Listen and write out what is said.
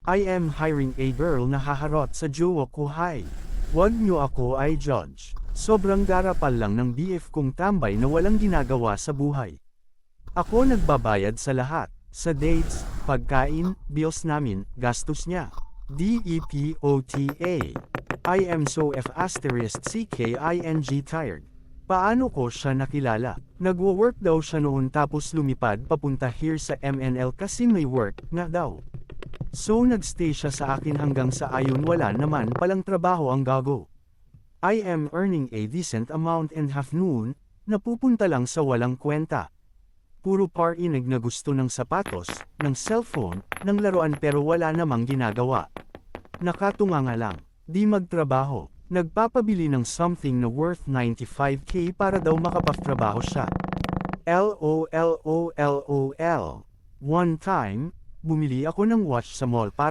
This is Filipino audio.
I am hiring a girl na haharot sa jowa ko. Hi. Wag nyo ako ay judge. Sobrang garapal lang ng BF kong tambay na walang ginagawa sa buhay. Ako nagbabayad sa lahat. Sa dates, pagkain, bills namin, gastos niya. DEPOTA. I am so F***CKING tired. Paano ko siya nakilala? Nagwo-work daw siya noon tapos lumipad papunta here sa MNL kasi may work nga daw. So nagstay siya sa akin hanggang sa ayon wala naman palang trabaho ang gago. I am earning a decent amount and half noon, napupunta lang sa walang kwenta. Puro parinig na gusto ng sapatos, ng cellphone, ng laruan pero wala namang ginagawa. Nakatunganga lang, di magtrabaho, nagpapabili ng something na worth 95k para daw makapagtrabaho siya. LOL. One time, bumili ako ng watch sa mall para